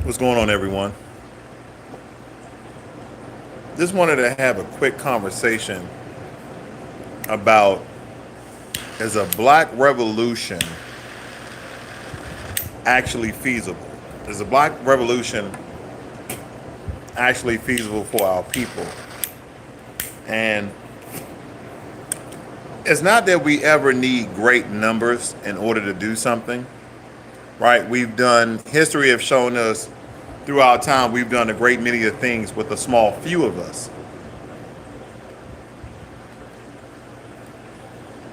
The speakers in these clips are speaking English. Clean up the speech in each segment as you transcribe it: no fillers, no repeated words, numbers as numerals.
What's going on, everyone? Just wanted to have a quick conversation about, is a black revolution actually feasible? Is a black revolution actually feasible for our people? And it's not that we ever need great numbers in order to do something, right? History have shown us throughout time, we've done a great many of things with a small few of us.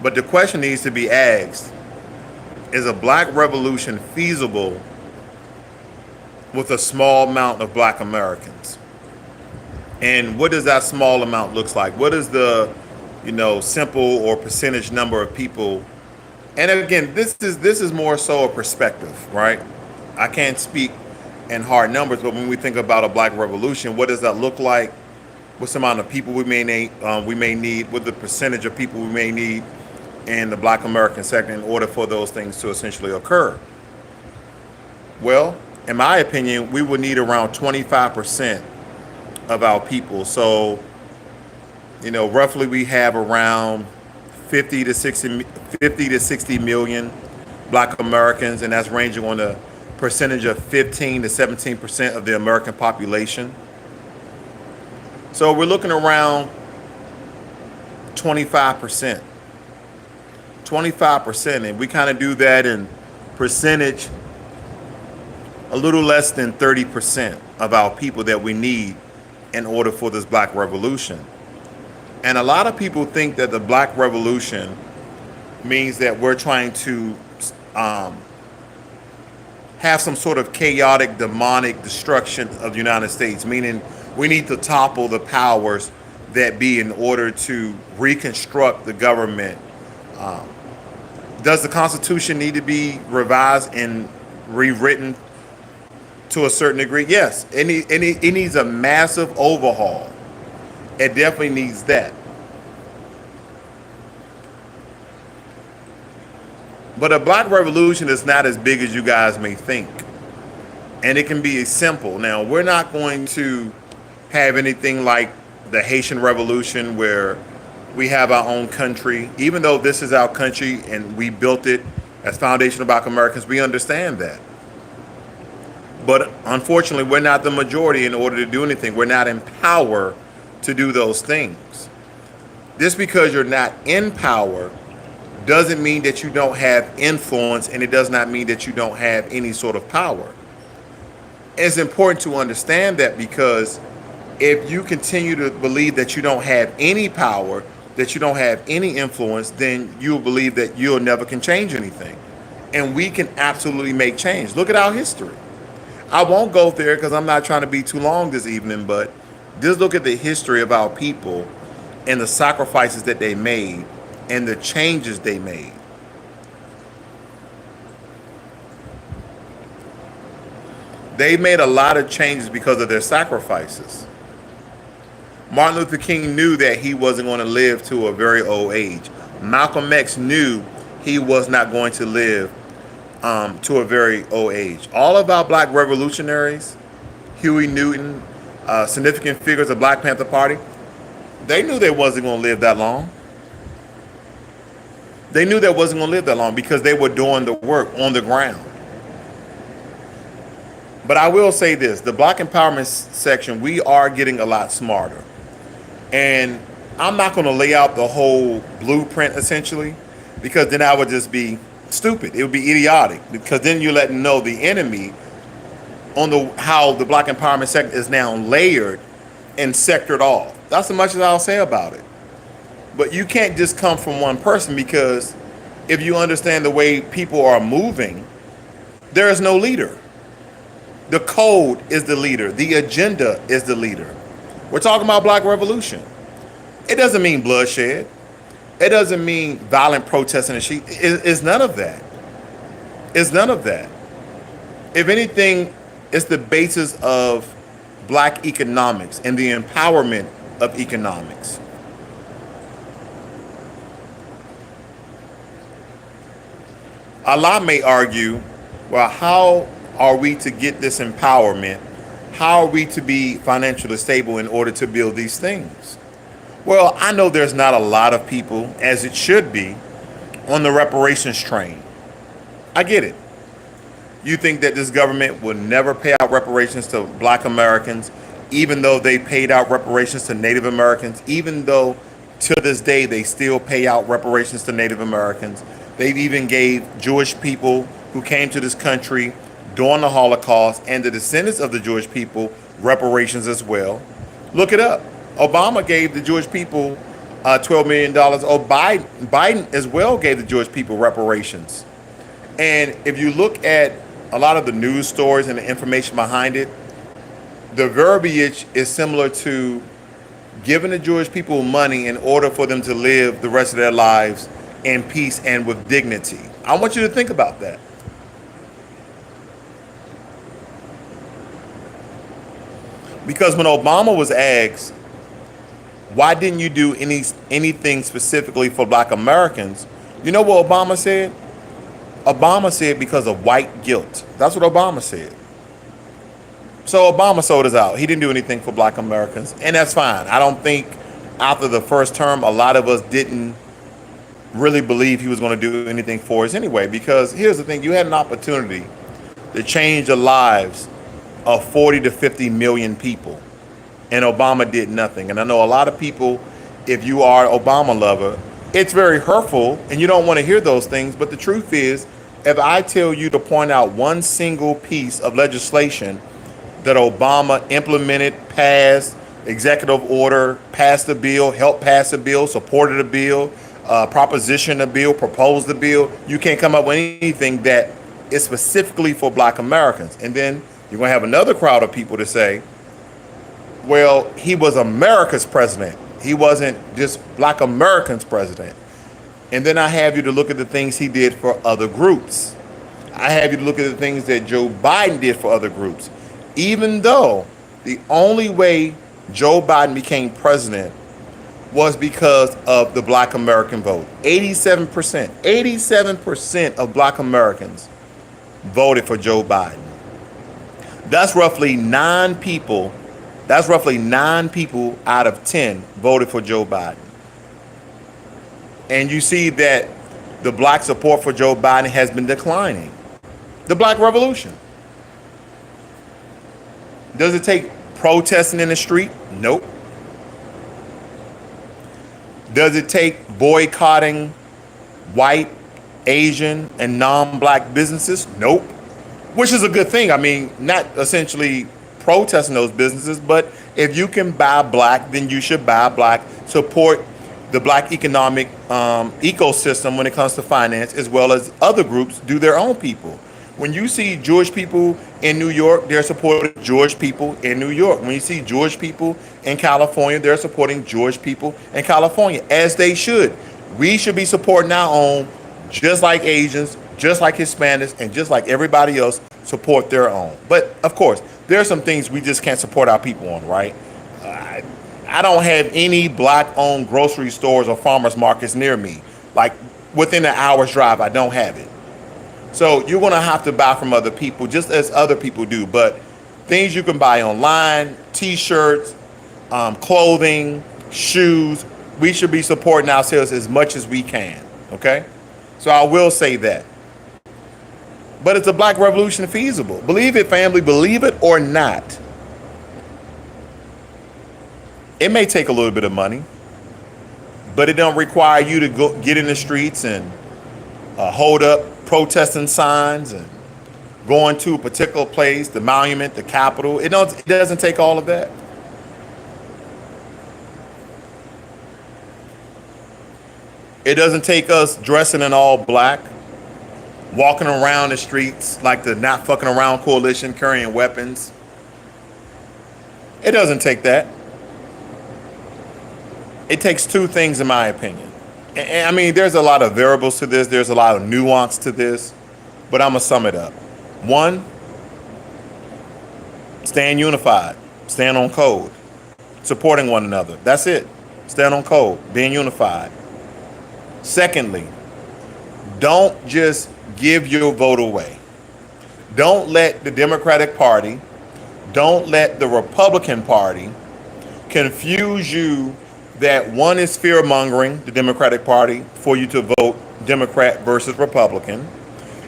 But the question needs to be asked, is a black revolution feasible with a small amount of black Americans? And what does that small amount looks like? What is the, simple or percentage number of people? And again, this is more so a perspective, right? I can't speak in hard numbers, but when we think about a black revolution, what does that look like? What's the amount of people we may need? What the percentage of people we may need in the black American sector in order for those things to essentially occur? Well, in my opinion, we would need around 25% of our people. So, roughly we have around 50 to 60 million black Americans, and that's ranging on a percentage of 15 to 17% of the American population. So we're looking around 25%. 25%, and we kind of do that in percentage, a little less than 30% of our people that we need in order for this black revolution. And a lot of people think that the black revolution means that we're trying to um, have some sort of chaotic, demonic destruction of the United States, meaning we need to topple the powers that be in order to reconstruct the government. Um, does the Constitution need to be revised and rewritten to a certain degree? Yes, it needs a massive overhaul. It definitely needs that. But a black revolution is not as big as you guys may think. And it can be simple. Now, we're not going to have anything like the Haitian Revolution where we have our own country. Even though this is our country and we built it as foundational black Americans, we understand that. But unfortunately, we're not the majority in order to do anything. We're not in power to do those things. Just because you're not in power doesn't mean that you don't have influence, and it does not mean that you don't have any sort of power. It's important to understand that, because if you continue to believe that you don't have any power, that you don't have any influence, then you'll believe that you'll never can change anything. And we can absolutely make change. Look at our history. I won't go there because I'm not trying to be too long this evening, but just look at the history of our people and the sacrifices that they made and the changes they made. They made a lot of changes because of their sacrifices. Martin Luther King knew that he wasn't going to live to a very old age. Malcolm X knew he was not going to live to a very old age. All of our black revolutionaries, Huey Newton, significant figures of Black Panther Party, they knew they wasn't going to live that long. They knew they wasn't going to live that long because they were doing the work on the ground. But I will say this, the black empowerment section, we are getting a lot smarter. And I'm not going to lay out the whole blueprint essentially, because then I would just be stupid. It would be idiotic, because then you're letting know the enemy on how the black empowerment sector is now layered and sectored off. That's as much as I'll say about it. But you can't just come from one person, because if you understand the way people are moving, there is no leader. The code is the leader. The agenda is the leader. We're talking about black revolution. It doesn't mean bloodshed. It doesn't mean violent protests in the street. It's none of that. It's none of that. If anything, it's the basis of black economics and the empowerment of economics. Allah may argue, well, how are we to get this empowerment? How are we to be financially stable in order to build these things? Well, I know there's not a lot of people, as it should be, on the reparations train. I get it. You think that this government will never pay out reparations to black Americans, even though they paid out reparations to Native Americans, even though to this day they still pay out reparations to Native Americans. They've even gave Jewish people who came to this country during the Holocaust and the descendants of the Jewish people reparations as well. Look it up. Obama gave the Jewish people $12 million. Oh, Biden as well gave the Jewish people reparations. And if you look at a lot of the news stories and the information behind it, the verbiage is similar to giving the Jewish people money in order for them to live the rest of their lives in peace and with dignity. I want you to think about that. Because when Obama was asked, why didn't you do anything specifically for black Americans? You know what Obama said? Obama said because of white guilt. That's what Obama said. So Obama sold us out. He didn't do anything for black Americans, and that's fine. I don't think after the first term, a lot of us didn't really believe he was going to do anything for us anyway, because here's the thing. You had an opportunity to change the lives of 40 to 50 million people, and Obama did nothing. And I know a lot of people, if you are an Obama lover, it's very hurtful and you don't want to hear those things. But the truth is, if I tell you to point out one single piece of legislation that Obama implemented, passed, executive order, passed a bill, helped pass a bill, supported a bill, propositioned a bill, proposed a bill, you can't come up with anything that is specifically for black Americans. And then you're going to have another crowd of people to say, well, he was America's president. He wasn't just black Americans' president. And then I have you to look at the things he did for other groups. I have you to look at the things that Joe Biden did for other groups. Even though the only way Joe Biden became president was because of the black American vote. 87% of black Americans voted for Joe Biden. That's roughly 9 people. That's roughly 9 people out of 10 voted for Joe Biden. And you see that the black support for Joe Biden has been declining. The black revolution. Does it take protesting in the street? Nope. Does it take boycotting white, Asian, and non-black businesses? Nope. Which is a good thing. I mean, not essentially protesting those businesses, but if you can buy black, then you should buy black. Support the black economic ecosystem when it comes to finance, as well as other groups do their own people. When you see Jewish people in New York, they're supporting Jewish people in New York. When you see Jewish people in California, they're supporting Jewish people in California, as they should. We should be supporting our own, just like Asians, just like Hispanics, and just like everybody else support their own. But of course, there are some things we just can't support our people on, right? I don't have any black-owned grocery stores or farmers markets near me. Like within an hour's drive, I don't have it. So you're going to have to buy from other people, just as other people do. But things you can buy online, T-shirts, clothing, shoes, we should be supporting ourselves as much as we can, okay? So I will say that. But it's a black revolution feasible. Believe it, family, believe it or not. It may take a little bit of money, but it don't require you to go get in the streets and hold up protesting signs and going to a particular place, the monument, the Capitol. It doesn't take all of that. It doesn't take us dressing in all black, walking around the streets like the Not Fucking Around Coalition, carrying weapons. It doesn't take that. It takes 2 things, in my opinion. And I mean, there's a lot of variables to this. There's a lot of nuance to this, but I'm going to sum it up. 1, staying unified, staying on code, supporting one another. That's it. Stand on code, being unified. Secondly, don't just give your vote away. Don't let the Democratic Party, don't let the Republican Party confuse you that one is fear mongering, the Democratic Party, for you to vote Democrat versus Republican.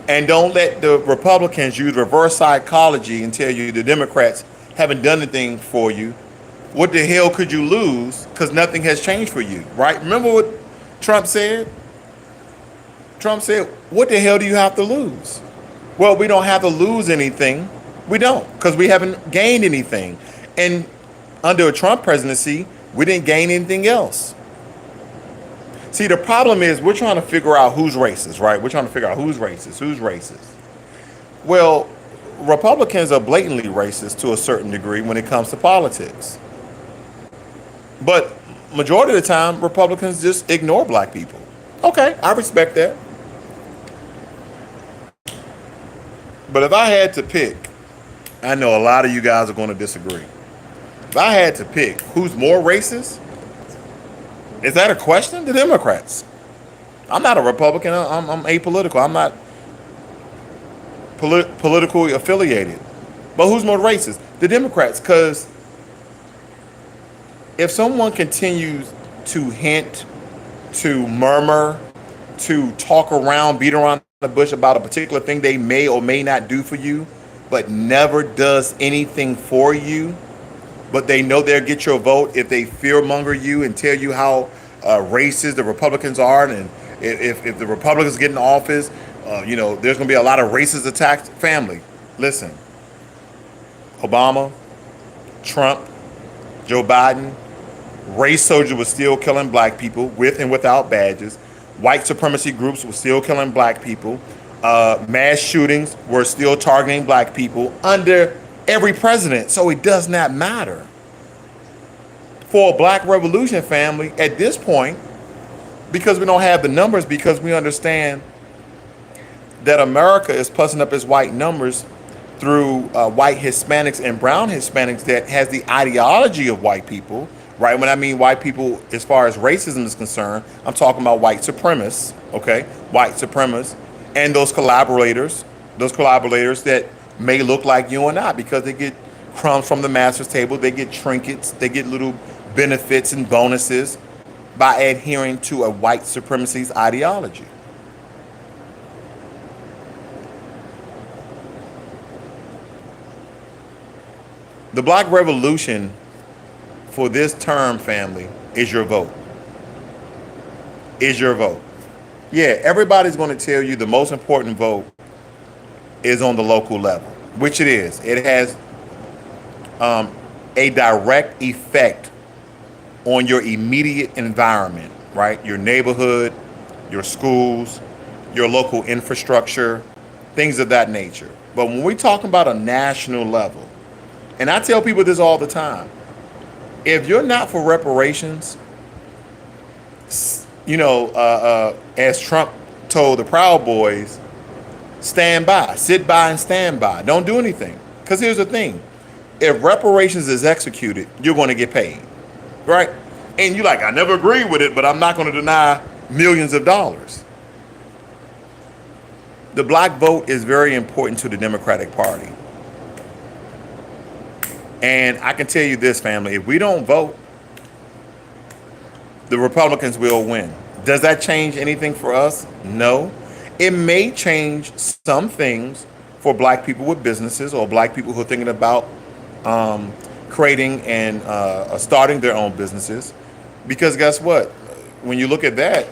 And don't let the Republicans use reverse psychology and tell you the Democrats haven't done anything for you. What the hell could you lose? Because nothing has changed for you, right? Remember what Trump said? Trump said, what the hell do you have to lose? Well, we don't have to lose anything. We don't, because we haven't gained anything. And under a Trump presidency, we didn't gain anything else. See, the problem is we're trying to figure out who's racist, right? We're trying to figure out who's racist, who's racist. Well, Republicans are blatantly racist to a certain degree when it comes to politics. But majority of the time, Republicans just ignore black people. Okay, I respect that. But if I had to pick, I know a lot of you guys are going to disagree. If I had to pick who's more racist, is that a question? The Democrats. I'm not a Republican. I'm apolitical. I'm not politically affiliated. But who's more racist? The Democrats. Because if someone continues to hint, to murmur, to talk around, beat around the bush about a particular thing they may or may not do for you, but never does anything for you, but they know they'll get your vote if they fearmonger you and tell you how racist the Republicans are, and if the Republicans get in office, there's going to be a lot of racist attacks. Family, listen. Obama, Trump, Joe Biden, race soldiers were still killing black people with and without badges. White supremacy groups were still killing black people. Mass shootings were still targeting black people under every president. So it does not matter. For a black revolution, family, at this point, because we don't have the numbers, because we understand that America is pussing up its white numbers through white Hispanics and brown Hispanics that has the ideology of white people, right? When I mean white people, as far as racism is concerned, I'm talking about white supremacists, okay? White supremacists and those collaborators that may look like you and I because they get crumbs from the master's table, they get trinkets, they get little benefits and bonuses by adhering to a white supremacy's ideology. The Black Revolution for this term, family, is your vote. Is your vote. Yeah, everybody's going to tell you the most important vote is on the local level, which it is. It has a direct effect on your immediate environment, right? Your neighborhood, your schools, your local infrastructure, things of that nature. But when we talk about a national level, and I tell people this all the time, if you're not for reparations, as Trump told the Proud Boys, stand by, sit by and stand by. Don't do anything. Because here's the thing. If reparations is executed, you're going to get paid, right? And you're like, I never agree with it, but I'm not going to deny millions of dollars. The black vote is very important to the Democratic Party. And I can tell you this, family, if we don't vote, the Republicans will win. Does that change anything for us? No. It may change some things for black people with businesses or black people who are thinking about creating and starting their own businesses. Because guess what? When you look at that,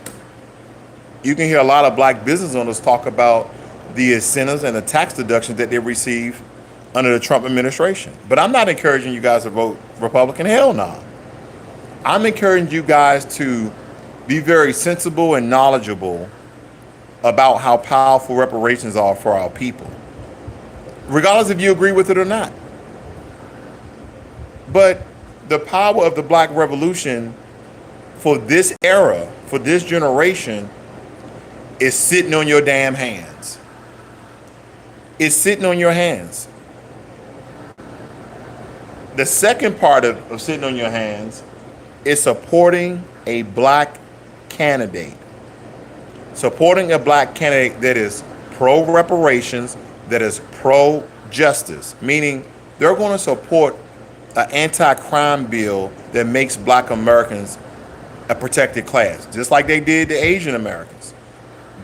you can hear a lot of black business owners talk about the incentives and the tax deductions that they receive under the Trump administration. But I'm not encouraging you guys to vote Republican. Hell no. I'm encouraging you guys to be very sensible and knowledgeable about how powerful reparations are for our people, regardless if you agree with it or not. But the power of the Black Revolution for this era, for this generation, is sitting on your damn hands. It's sitting on your hands. The second part of sitting on your hands is supporting a black candidate. Supporting a black candidate that is pro-reparations, that is pro-justice, meaning they're going to support an anti-crime bill that makes black Americans a protected class, just like they did to Asian Americans.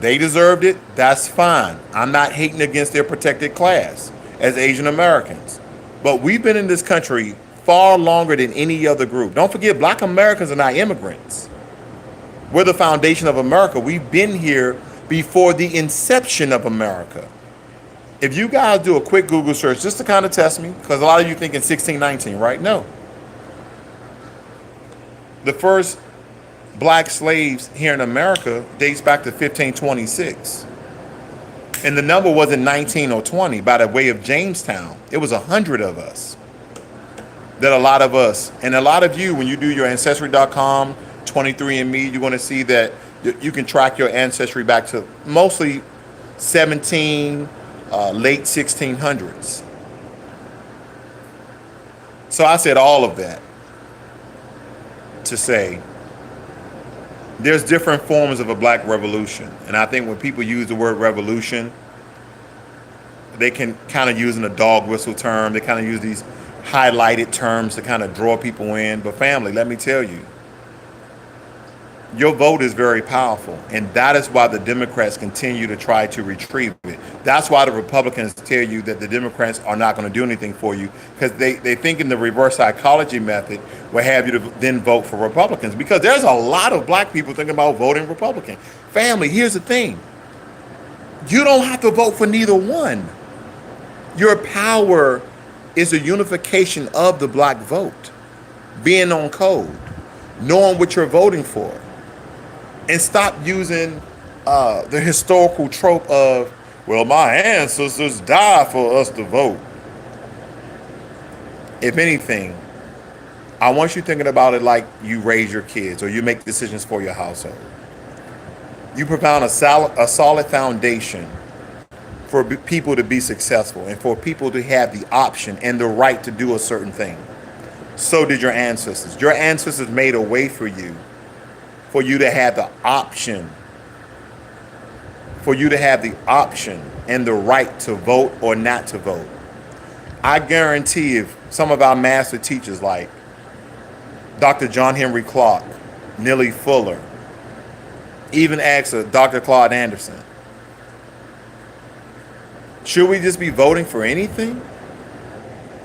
They deserved it. That's fine. I'm not hating against their protected class as Asian Americans. But we've been in this country far longer than any other group. Don't forget, black Americans are not immigrants. We're the foundation of America. We've been here before the inception of America. If you guys do a quick Google search just to kind of test me, because a lot of you think in 1619, right? No. The first black slaves here in America dates back to 1526. And the number wasn't 19 or 20 by the way of Jamestown. It was 100 of us. That a lot of us, and a lot of you, when you do your Ancestry.com, 23andMe, you're going to see that you can track your ancestry back to mostly 17, late 1600s. So I said all of that to say there's different forms of a black revolution. And I think when people use the word revolution, they can kind of use in a dog whistle term. They kind of use these highlighted terms to kind of draw people in. But family, let me tell you, your vote is very powerful. And that is why the Democrats continue to try to retrieve it. That's why the Republicans tell you that the Democrats are not going to do anything for you, because they think in the reverse psychology method will have you to then vote for Republicans, because there's a lot of black people thinking about voting Republican. Family, here's the thing. You don't have to vote for neither one. Your power is a unification of the black vote, being on code, knowing what you're voting for, and stop using the historical trope of, well, my ancestors died for us to vote. If anything, I want you thinking about it like you raise your kids or you make decisions for your household. You provide a solid foundation for people to be successful and for people to have the option and the right to do a certain thing. So did your ancestors. Your ancestors made a way for you to have the option, and the right to vote or not to vote. I guarantee if some of our master teachers like Dr. John Henry Clark, Neely Fuller, even asked Dr. Claude Anderson, should we just be voting for anything?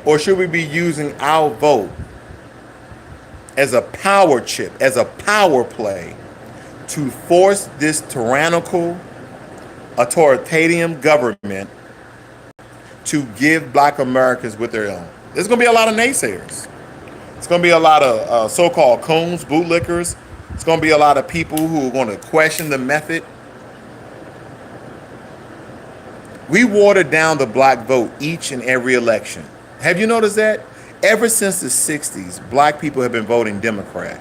Or should we be using our vote as a power chip, as a power play to force this tyrannical, authoritarian government to give black Americans what they own? There's going to be a lot of naysayers. It's going to be a lot of so-called coons, bootlickers. It's going to be a lot of people who are going to question the method. We watered down the black vote each and every election. Have you noticed that? Ever since the 60s, black people have been voting Democrat.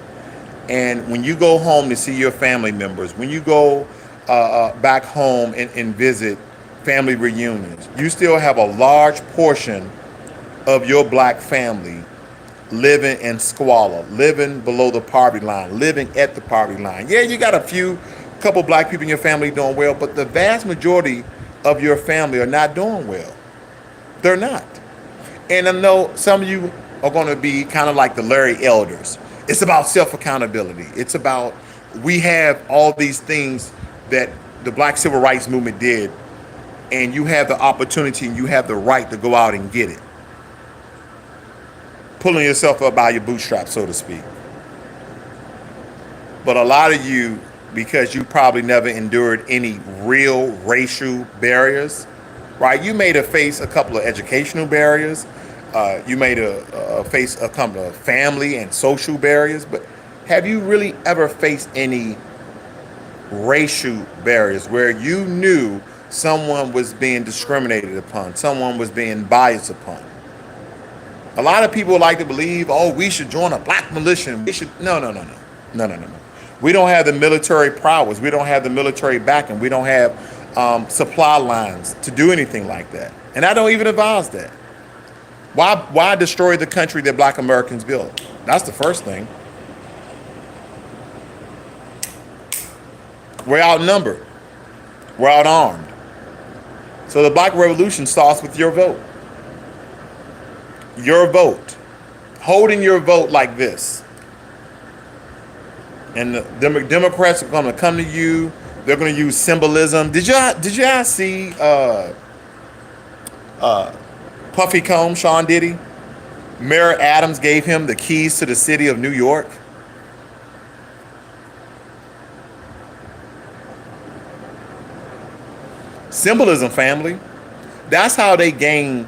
And when you go home to see your family members, when you go back home and visit family reunions, you still have a large portion of your black family living in squalor, living below the poverty line, living at the poverty line. Yeah, you got a couple black people in your family doing well, but the vast majority of your family are not doing well. They're not. And I know some of you are going to be kind of like the Larry Elders. It's about self-accountability. It's about, we have all these things that the black civil rights movement did, and you have the opportunity and you have the right to go out and get it. Pulling yourself up by your bootstraps, so to speak. But a lot of you, because you probably never endured any real racial barriers, right? You may have faced a couple of educational barriers. You may have faced a couple of family and social barriers. But have you really ever faced any racial barriers where you knew someone was being discriminated upon, someone was being biased upon? A lot of people like to believe, oh, we should join a black militia. We should. No. We don't have the military prowess. We don't have the military backing. We don't have supply lines to do anything like that. And I don't even advise that. Why destroy the country that black Americans built? That's the first thing. We're outnumbered. We're outarmed. So the Black Revolution starts with your vote. Your vote. Holding your vote like this. And the Democrats are going to come to you. They're going to use symbolism. Did you see Puffy Combs, Sean Diddy? Mayor Adams gave him the keys to the city of New York. Symbolism, family. That's how they gain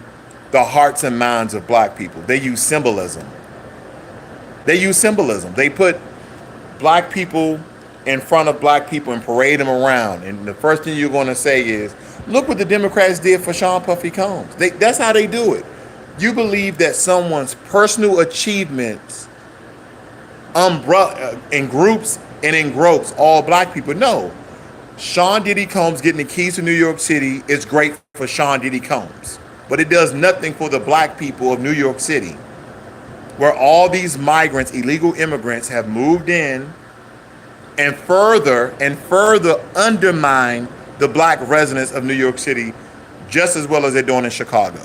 the hearts and minds of black people. They use symbolism. They put black people in front of black people and parade them around. And the first thing you're going to say is, look what the Democrats did for Sean Puffy Combs. That's how they do it. You believe that someone's personal achievements in groups and engross all black people. No. Sean Diddy Combs getting the keys to New York City is great for Sean Diddy Combs. But it does nothing for the black people of New York City, where all these migrants, illegal immigrants, have moved in and further undermine the black residents of New York City just as well as they're doing in Chicago.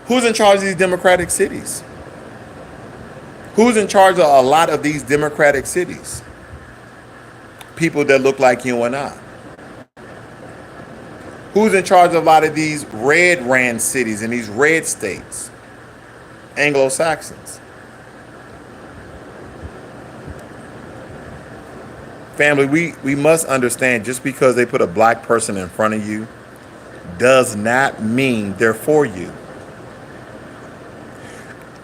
Who's in charge of these democratic cities? Who's in charge of a lot of these democratic cities? People that look like you and I. Who's in charge of a lot of these red ran cities and these red states? Anglo-Saxons. Family, we must understand, just because they put a black person in front of you does not mean they're for you.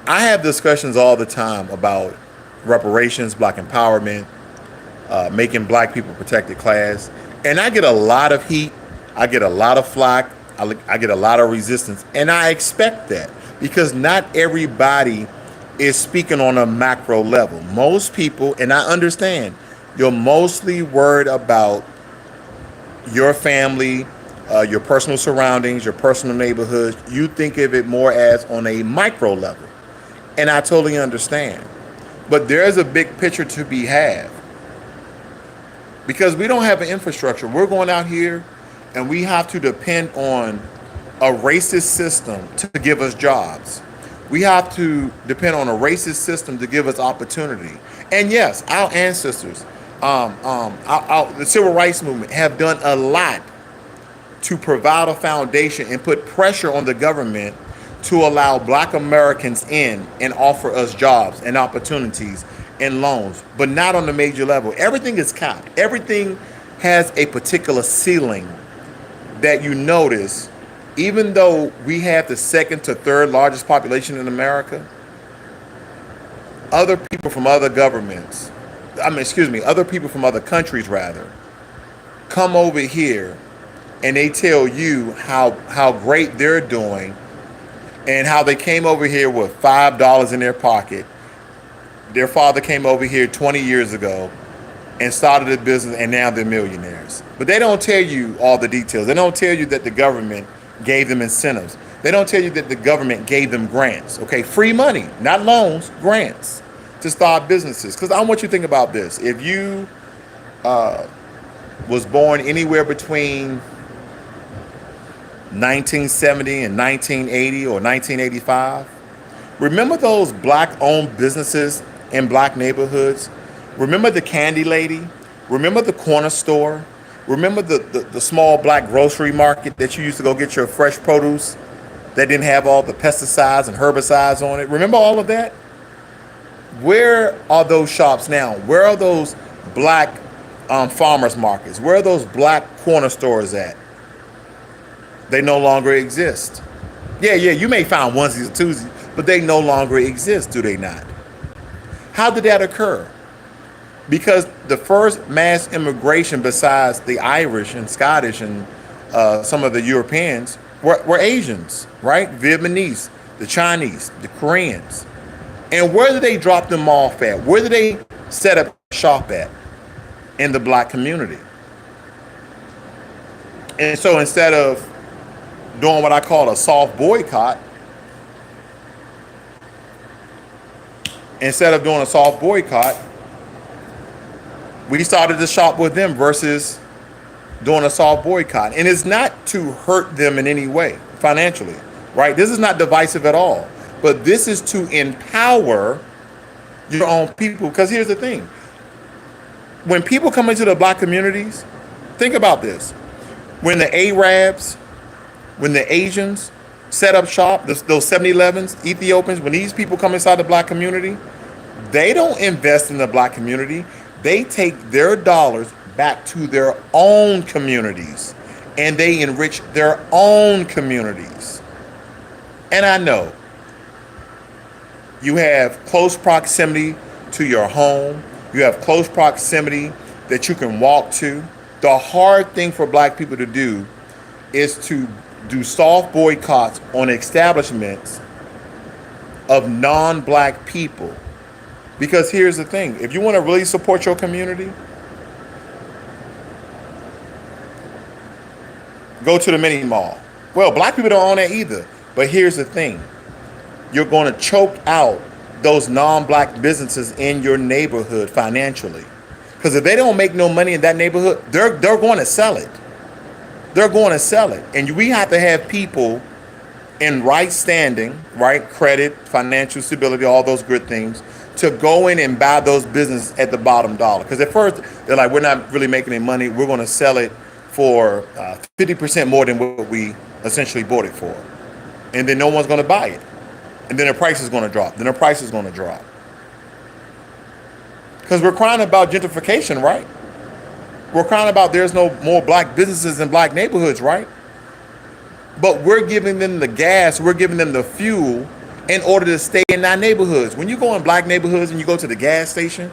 I have discussions all the time about reparations, black empowerment, making black people protected class. And I get a lot of heat. I get a lot of flack. I get a lot of resistance. And I expect that, because not everybody is speaking on a macro level. Most people, and I understand, you're mostly worried about your family, your personal surroundings, your personal neighborhoods. You think of it more as on a micro level. And I totally understand. But there's a big picture to be had. Because we don't have an infrastructure. We're going out here and we have to depend on a racist system to give us jobs. We have to depend on a racist system to give us opportunity. And yes, our ancestors, the civil rights movement, have done a lot to provide a foundation and put pressure on the government to allow black Americans in and offer us jobs and opportunities and loans, but not on the major level. Everything is capped. Everything has a particular ceiling that you notice. Even though we have the second to third largest population in America, other people from other governments, other people from other countries rather, come over here and they tell you how great they're doing and how they came over here with $5 in their pocket. Their father came over here 20 years ago and started a business, and now they're millionaires. But they don't tell you all the details. They don't tell you that the government gave them incentives. They don't tell you that the government gave them grants. Okay, free money, not loans, grants to start businesses. Because I want you to think about this. If you was born anywhere between 1970 and 1980 or 1985, remember those black-owned businesses in black neighborhoods? Remember the candy lady? Remember the corner store? Remember the small black grocery market that you used to go get your fresh produce that didn't have all the pesticides and herbicides on it? Remember all of that? Where are those shops now? Where are those black farmers markets? Where are those black corner stores at? They no longer exist. Yeah, you may find onesies or twosies, but they no longer exist, do they not? How did that occur? Because the first mass immigration besides the Irish and Scottish and some of the Europeans were Asians, right? Vietnamese, the Chinese, the Koreans. And where did they drop them off at? Where did they set up shop at? In the black community. And so instead of doing what I call a soft boycott, we started to shop with them versus doing a soft boycott. And it's not to hurt them in any way financially, right? This is not divisive at all. But this is to empower your own people. Because here's the thing. When people come into the black communities, think about this. When the Arabs, when the Asians set up shop, those 7-Elevens, Ethiopians, when these people come inside the black community, they don't invest in the black community. They take their dollars back to their own communities and they enrich their own communities. And I know you have close proximity to your home. You have close proximity that you can walk to. The hard thing for black people to do is to do soft boycotts on establishments of non-black people. Because here's the thing, if you want to really support your community, go to the mini mall. Well, black people don't own that either. But here's the thing, you're going to choke out those non-black businesses in your neighborhood financially. Because if they don't make no money in that neighborhood, they're going to sell it. They're going to sell it. And we have to have people in right standing, right credit, financial stability, all those good things, to go in and buy those businesses at the bottom dollar. Because at first, they're like, we're not really making any money. We're going to sell it for 50% more than what we essentially bought it for. And then no one's going to buy it. And then the price is going to drop. Then the price is going to drop. Because we're crying about gentrification, right? We're crying about there's no more black businesses in black neighborhoods, right? But we're giving them the gas, we're giving them the fuel in order to stay in our neighborhoods. When you go in black neighborhoods and you go to the gas station,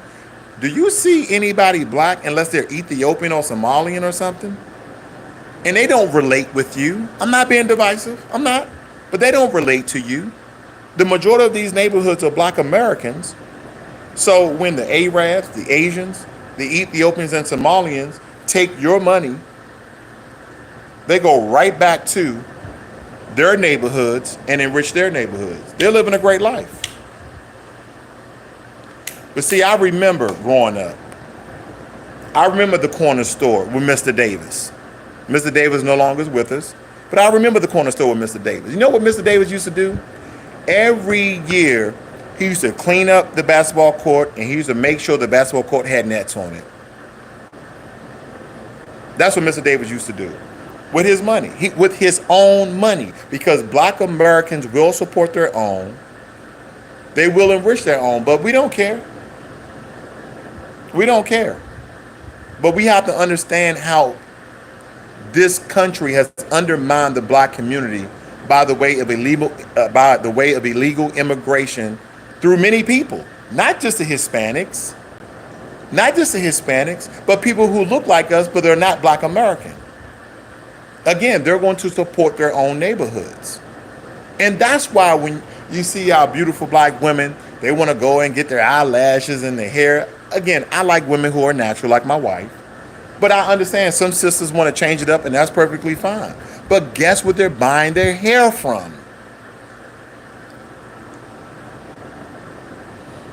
do you see anybody black unless they're Ethiopian or Somalian or something? And they don't relate with you. I'm not being divisive. I'm not. But they don't relate to you. The majority of these neighborhoods are black Americans. So when the Arabs, the Asians, the Ethiopians and Somalians take your money, they go right back to their neighborhoods and enrich their neighborhoods. They're living a great life. But see, I remember growing up. I remember the corner store with Mr. Davis. Mr. Davis no longer is with us, but I remember the corner store with Mr. Davis. You know what Mr. Davis used to do? Every year, he used to clean up the basketball court and he used to make sure the basketball court had nets on it. That's what Mr. Davis used to do with his money, with his own money, because black Americans will support their own. They will enrich their own, but we don't care. We don't care. But we have to understand how this country has undermined the black community by the way of illegal immigration through many people, not just the Hispanics, but people who look like us, but they're not black American. Again, they're going to support their own neighborhoods. And that's why when you see our beautiful black women, they want to go and get their eyelashes and their hair. Again, I like women who are natural, like my wife. But I understand some sisters want to change it up, and that's perfectly fine. But guess what they're buying their hair from?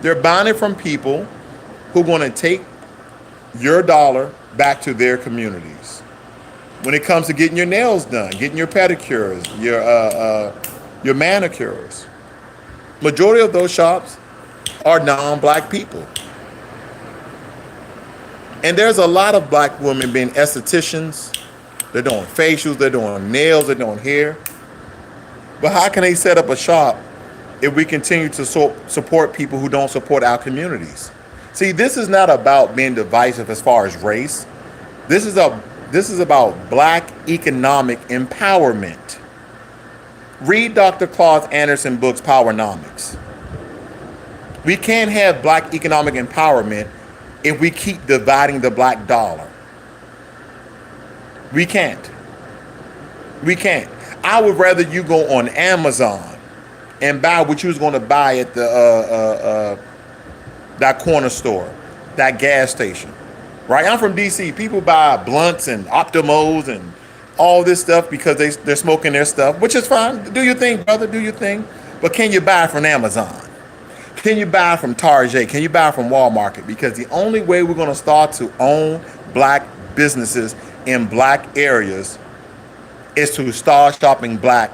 They're buying it from people who are going to take your dollar back to their communities. When it comes to getting your nails done, getting your pedicures, your manicures, majority of those shops are non-black people. And there's a lot of black women being estheticians. They're doing facials, they're doing nails, they're doing hair. But how can they set up a shop if we continue to support people who don't support our communities? See, this is not about being divisive as far as race. This is about black economic empowerment. Read Dr. Claus Anderson books, Powernomics. We can't have black economic empowerment if we keep dividing the black dollar. We can't. We can't. I would rather you go on Amazon and buy what you was going to buy at the that corner store, that gas station. Right? I'm from DC. People buy blunts and Optimos and all this stuff because they're smoking their stuff, which is fine. Do your thing, brother. Do your thing. But can you buy it from Amazon? Can you buy it from Target? Can you buy it from Walmart? Because the only way we're going to start to own black businesses in black areas is to start shopping black,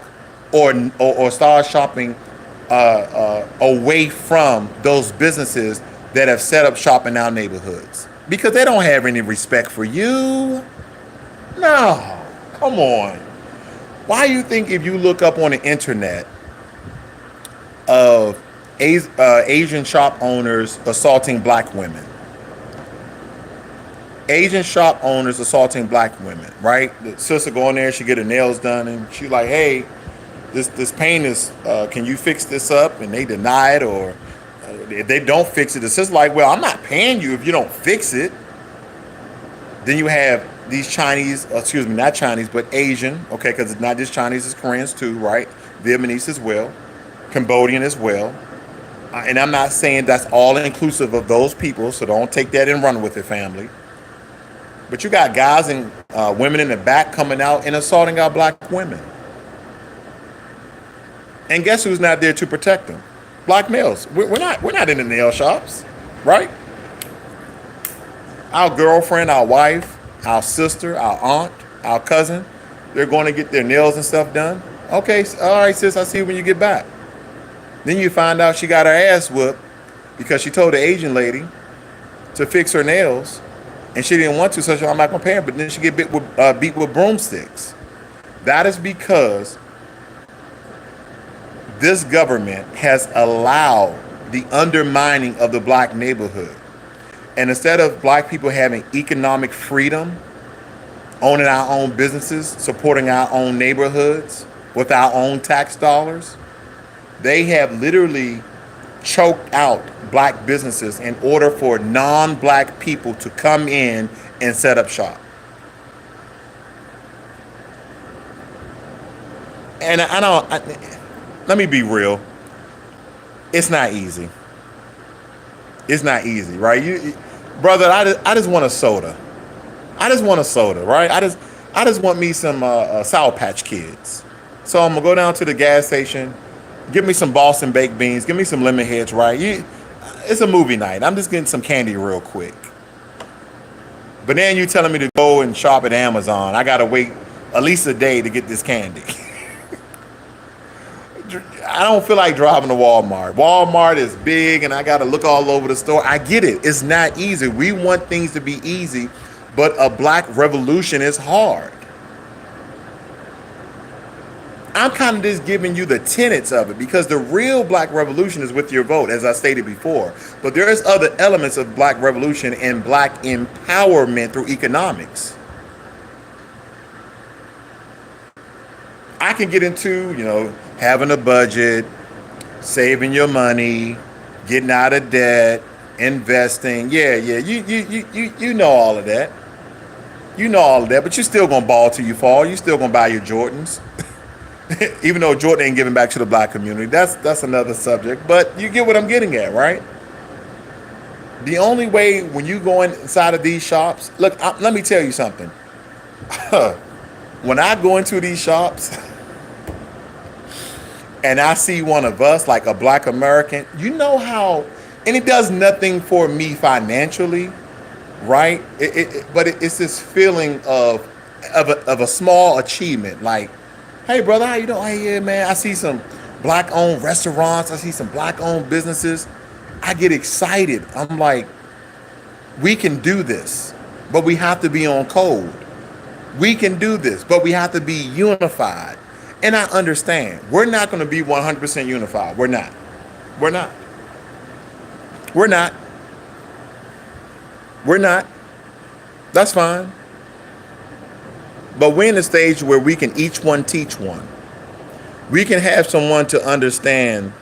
or start shopping away from those businesses that have set up shop in our neighborhoods, because they don't have any respect for you. No, come on. Why do you think if you look up on the internet of Asian shop owners assaulting black women, Asian shop owners assaulting black women, right? The sister go in there, she get her nails done, and she like, hey, this paint is, can you fix this up? And they deny it, or if they don't fix it, the sister's like, well, I'm not paying you if you don't fix it. Then you have these Chinese, excuse me, not Chinese, but Asian, okay, because it's not just Chinese, it's Koreans too, right? Vietnamese as well, Cambodian as well. And I'm not saying that's all inclusive of those people, so don't take that and run with it, family. But you got guys and women in the back coming out and assaulting our black women. And guess who's not there to protect them? Black males. We're not in the nail shops, right? Our girlfriend, our wife, our sister, our aunt, our cousin, they're going to get their nails and stuff done. Okay, all right, sis, I'll see you when you get back. Then you find out she got her ass whooped because she told the Asian lady to fix her nails, and she didn't want to, so I'm not going to pay her, but then she get beat with broomsticks. That is because this government has allowed the undermining of the black neighborhood. And instead of black people having economic freedom, owning our own businesses, supporting our own neighborhoods with our own tax dollars, they have literally choked out black businesses in order for non-black people to come in and set up shop. And let me be real. It's not easy. It's not easy, right? Brother, I just want a soda. I just want a soda, right? I just want me some Sour Patch Kids. So I'm gonna go down to the gas station, give me some Boston baked beans, give me some lemon heads, right? It's a movie night. I'm just getting some candy real quick. But then you telling me to go and shop at Amazon. I gotta wait at least a day to get this candy. I don't feel like driving to Walmart. Walmart is big and I got to look all over the store. I get it. It's not easy. We want things to be easy, but a black revolution is hard. I'm kind of just giving you the tenets of it, because the real black revolution is with your vote, as I stated before. But there's other elements of black revolution and black empowerment through economics. I can get into, having a budget, saving your money, getting out of debt, investing. Yeah, you know all of that. You know all of that, but you're still gonna ball till you fall. You're still gonna buy your Jordans, even though Jordan ain't giving back to the black community. That's another subject. But you get what I'm getting at, right? The only way when you go inside of these shops, look, let me tell you something. When I go into these shops and I see one of us, like a black American, you know how, and it does nothing for me financially, right? But it's this feeling of a small achievement. Like, hey, brother, how you doing? Hey, yeah, man, I see some black-owned restaurants. I see some black-owned businesses. I get excited. I'm like, we can do this, but we have to be on code. We can do this, but we have to be unified. And I understand. We're not going to be 100% unified. We're not. We're not. We're not. We're not. That's fine. But we're in a stage where we can each one teach one. We can have someone to understand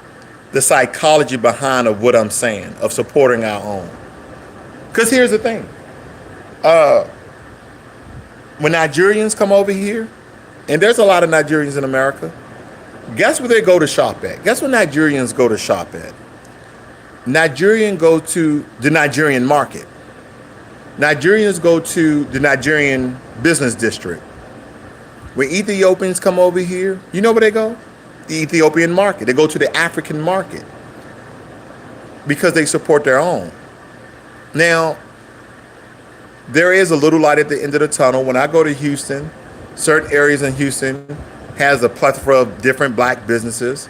the psychology behind of what I'm saying, of supporting our own. Because here's the thing. When Nigerians come over here, and there's a lot of Nigerians in America, guess where they go to shop at? Guess where Nigerians go to shop at? Nigerians go to the Nigerian market. Nigerians go to the Nigerian business district. When Ethiopians come over here, you know where they go? The Ethiopian market. They go to the African market because they support their own. Now, there is a little light at the end of the tunnel. When I go to Houston, certain areas in Houston has a plethora of different black businesses,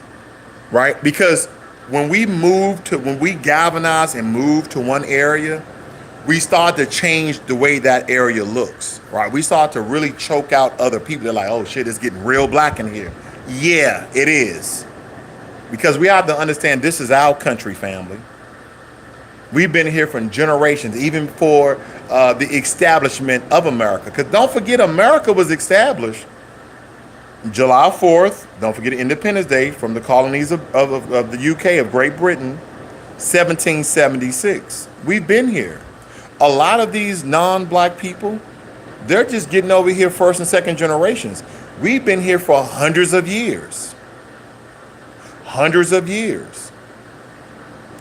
right? Because when we galvanize and move to one area, we start to change the way that area looks, right? We start to really choke out other people. They're like, oh shit, it's getting real black in here. Yeah, it is. Because we have to understand this is our country, family. We've been here for generations, even for the establishment of America. Because don't forget, America was established July 4th. Don't forget Independence Day from the colonies of the UK, of Great Britain, 1776. We've been here. A lot of these non-black people, they're just getting over here first and second generations. We've been here for hundreds of years. Hundreds of years.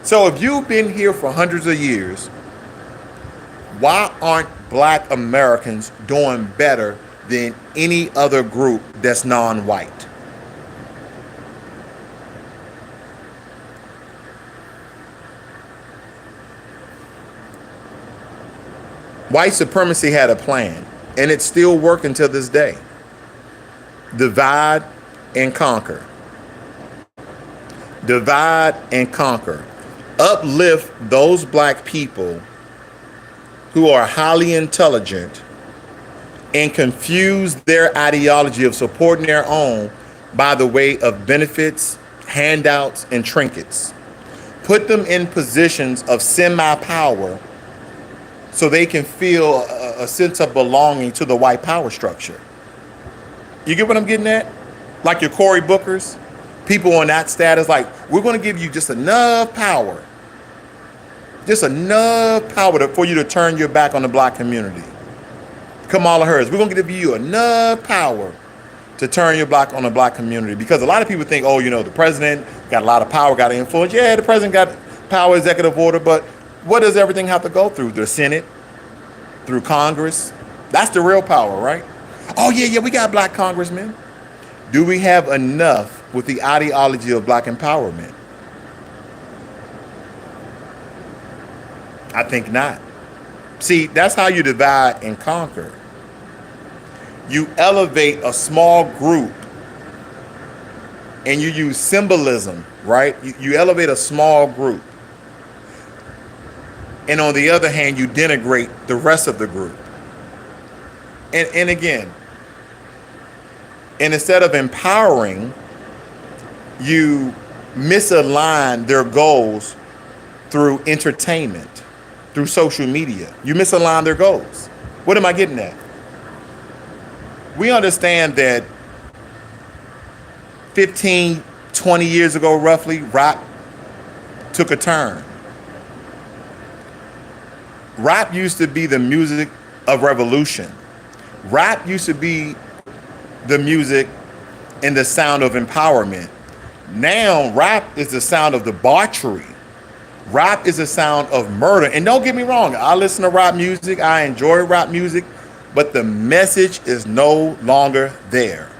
So if you've been here for hundreds of years, why aren't black Americans doing better than any other group that's non-white? White supremacy had a plan, and it's still working to this day. Divide and conquer. Divide and conquer. Uplift those black people who are highly intelligent and confuse their ideology of supporting their own by the way of benefits, handouts, and trinkets. Put them in positions of semi-power so they can feel a sense of belonging to the white power structure. You get what I'm getting at? Like your Cory Bookers, people on that status, like, we're going to give you just enough power. Just enough power for you to turn your back on the black community. Kamala Harris, we're going to give you enough power to turn your back on the black community. Because a lot of people think, oh, you know, the president got a lot of power, got influence. Yeah, the president got power, executive order, but what does everything have to go through? The Senate, through Congress. That's the real power, right? Oh, yeah, we got black congressmen. Do we have enough with the ideology of black empowerment? I think not. See, that's how you divide and conquer. You elevate a small group and you use symbolism, right? You elevate a small group. And on the other hand, you denigrate the rest of the group. And again, and instead of empowering, you misalign their goals through entertainment, through social media. You misalign their goals. What am I getting at? We understand that 15, 20 years ago, roughly, rap took a turn. Rap used to be the music of revolution. Rap used to be the music and the sound of empowerment. Now, rap is the sound of debauchery. Rap is the sound of murder. And don't get me wrong, I listen to rap music, I enjoy rap music, but the message is no longer there.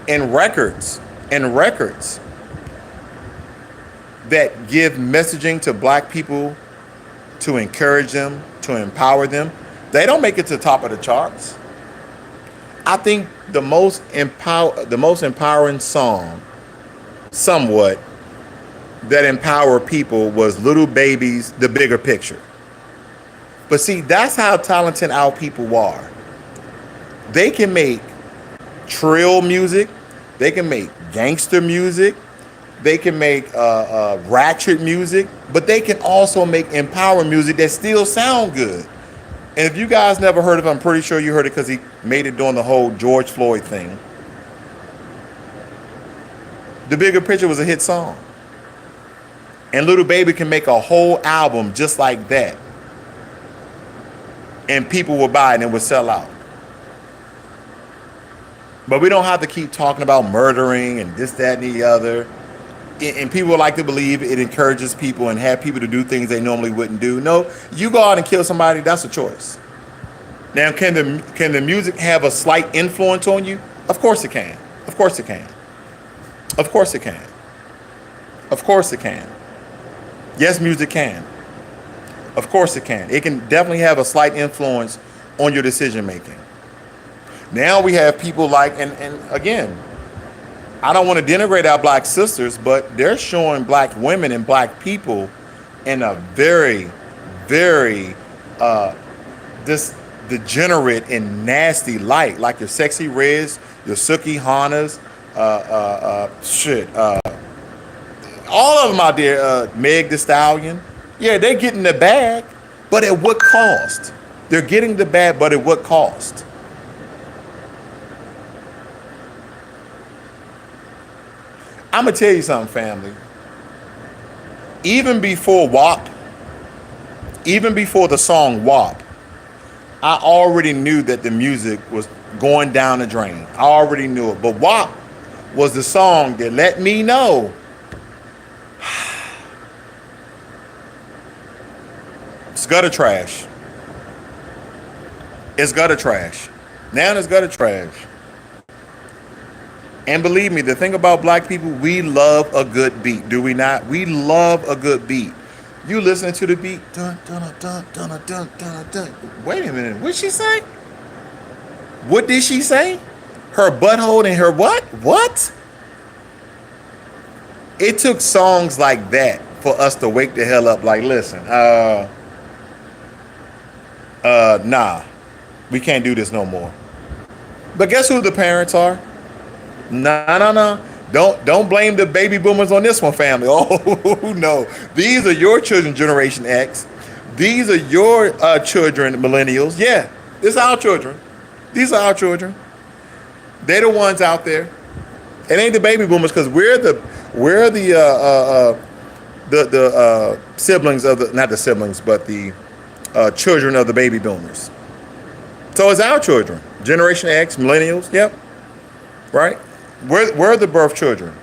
And records that give messaging to black people to encourage them, to empower them, they don't make it to the top of the charts. I think the most empowering song, somewhat, that empowered people was Little Baby's The Bigger Picture. But see, that's how talented our people are. They can make trill music, they can make gangster music, they can make ratchet music, but they can also make empowered music that still sound good. And if you guys never heard of it, I'm pretty sure you heard it because he made it during the whole George Floyd thing. The Bigger Picture was a hit song. And Little Baby can make a whole album just like that. And people will buy it and it will sell out. But we don't have to keep talking about murdering and this, that, and the other. And people like to believe it encourages people and have people to do things they normally wouldn't do. No, you go out and kill somebody, that's a choice. Now, can the music have a slight influence on you? Of course it can. Of course it can. Of course it can. Of course it can. Yes, music can. Of course it can. It can definitely have a slight influence on your decision making. Now we have people like, and again, I don't want to denigrate our black sisters, but they're showing black women and black people in a very, very this degenerate and nasty light, like your Sexy Reds, your Suki Hanas, all of them out there, Meg Thee Stallion. Yeah, they're getting the bag, but at what cost? They're getting the bag, but at what cost? I'm gonna tell you something, family. Even before WAP, even before the song WAP, I already knew that the music was going down the drain. I already knew it. But WAP was the song that let me know it's gutter trash. It's gutter trash. Now it's gutter trash. And believe me, the thing about black people, we love a good beat, do we not? We love a good beat. You listening to the beat, dun dun dun dun dun dun dun dun. Wait a minute, what'd she say? What did she say? Her butthole and her what? What? It took songs like that for us to wake the hell up. Like, listen, nah, we can't do this no more. But guess who the parents are? No. Don't blame the baby boomers on this one, family. Oh, no. These are your children, Generation X. These are your children, millennials. Yeah, this is our children. These are our children. They're the ones out there. It ain't the baby boomers because we're the siblings of the, not the siblings, but the children of the baby boomers. So it's our children, Generation X, millennials. Yep, right. We're the birth children.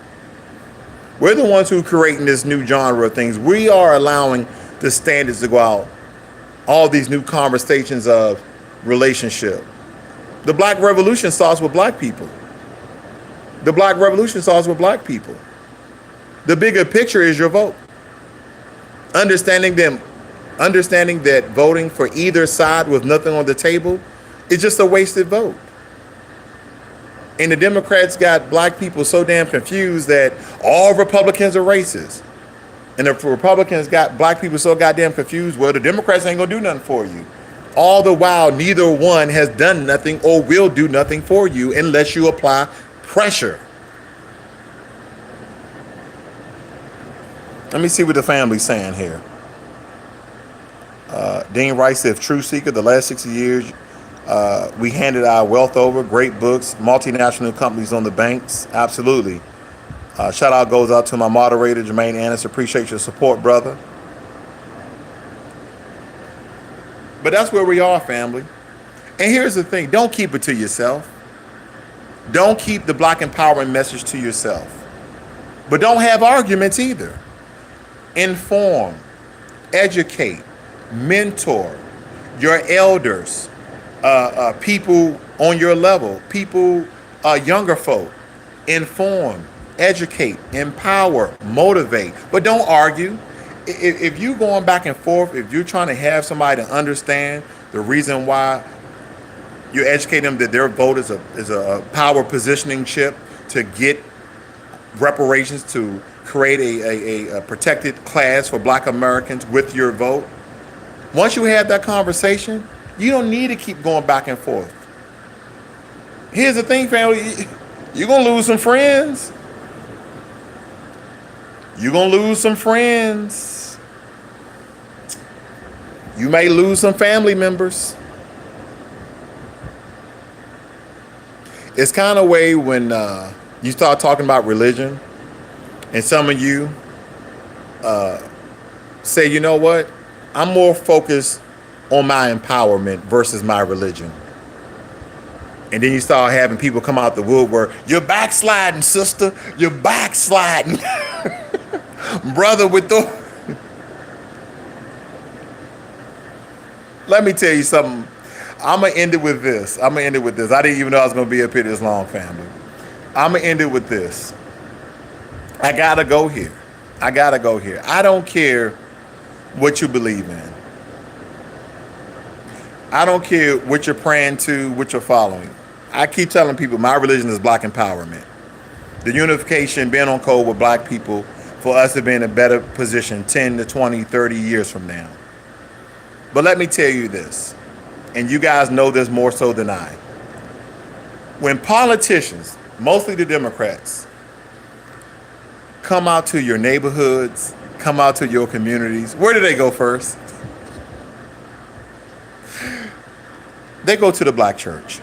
We're the ones who are creating this new genre of things. We are allowing the standards to go out. All these new conversations of relationship. The Black Revolution starts with black people. The Black Revolution starts with black people. The bigger picture is your vote. Understanding that voting for either side with nothing on the table is just a wasted vote. And the Democrats got black people so damn confused that all Republicans are racist. And the Republicans got black people so goddamn confused, well, the Democrats ain't gonna do nothing for you. All the while, neither one has done nothing or will do nothing for you unless you apply pressure. Let me see what the family's saying here. Dean Rice said, True Seeker, the last 60 years, we handed our wealth over, great books, multinational companies on the banks. Absolutely. Shout out goes out to my moderator, Jermaine Annis. Appreciate your support, brother. But that's where we are, family. And here's the thing. Don't keep it to yourself. Don't keep the Black empowerment message to yourself. But don't have arguments either. Inform, educate, mentor your elders, people on your level, people, younger folk. Inform, educate, empower, motivate, but don't argue. If you're going back and forth, if you're trying to have somebody to understand the reason why you educate them that their vote is a power positioning chip to get reparations, to create a protected class for Black Americans with your vote. Once you have that conversation, you don't need to keep going back and forth. Here's the thing, family. You're going to lose some friends. You're going to lose some friends. You may lose some family members. It's kind of way when you start talking about religion and some of you say, you know what? I'm more focused on my empowerment versus my religion. And then you start having people come out the woodwork. You're backsliding, sister. You're backsliding. Brother with the... Let me tell you something. I'm going to end it with this. I didn't even know I was going to be up here this long, family. I'm going to end it with this. I got to go here. I don't care what you believe in. I don't care what you're praying to, what you're following. I keep telling people my religion is black empowerment. The unification, being on code with black people for us to be in a better position 10 to 20, 30 years from now. But let me tell you this, and you guys know this more so than I. When politicians, mostly the Democrats, come out to your neighborhoods, come out to your communities, where do they go first? They go to the black church.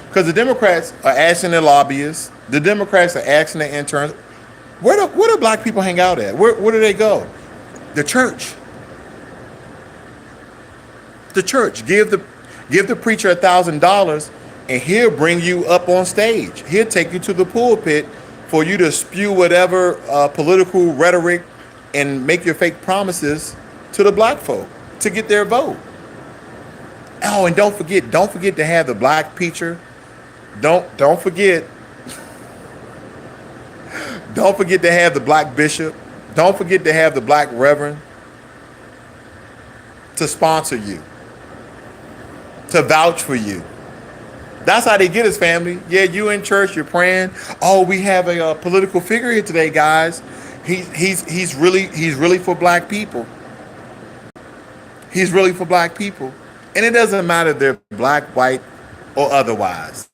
Because the Democrats are asking their lobbyists, the Democrats are asking their interns, where do black people hang out at? Where do they go? The church. The church. Give the preacher $1,000 and he'll bring you up on stage. He'll take you to the pulpit for you to spew whatever political rhetoric and make your fake promises to the black folk to get their vote. Oh, and don't forget to have the black preacher. Don't forget to have the black bishop. Don't forget to have the black reverend to sponsor you, to vouch for you. That's how they get us, family. Yeah, you in church, you're praying. Oh, we have a political figure here today, guys. He's really for black people. He's really for black people. And it doesn't matter if they're black, white, or otherwise.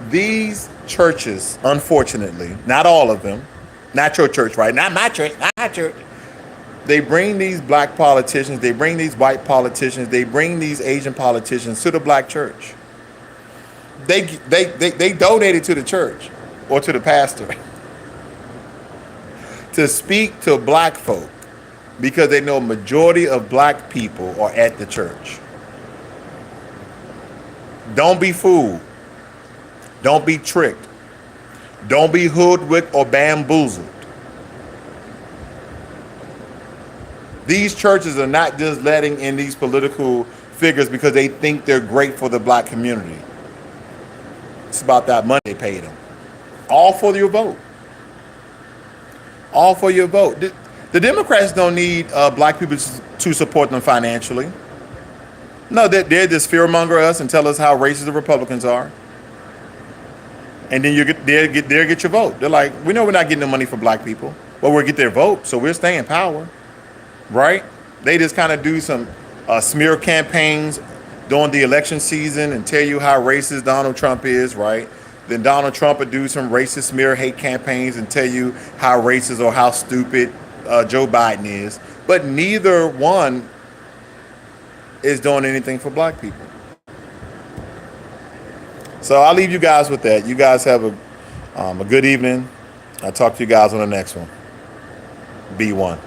These churches, unfortunately, not all of them, not your church, right? Not my church, not my church. They bring these black politicians, they bring these white politicians, they bring these Asian politicians to the black church. They donated to the church or to the pastor to speak to black folk because they know a majority of black people are at the church. Don't be fooled. Don't be tricked. Don't be hoodwinked or bamboozled. These churches are not just letting in these political figures because they think they're great for the black community. It's about that money they paid them. All for your vote. All for your vote. The Democrats don't need black people to support them financially. No, they're just fearmonger us and tell us how racist the Republicans are. And then they'll get your vote. They're like, we know we're not getting the money for black people, but we'll get their vote, so we'll stay in power. Right? They just kind of do some smear campaigns during the election season and tell you how racist Donald Trump is, right? Then Donald Trump would do some racist smear hate campaigns and tell you how racist or how stupid Joe Biden is. But neither one is doing anything for black people. So I'll leave you guys with that. You guys have a good evening. I'll talk to you guys on the next one. Be one.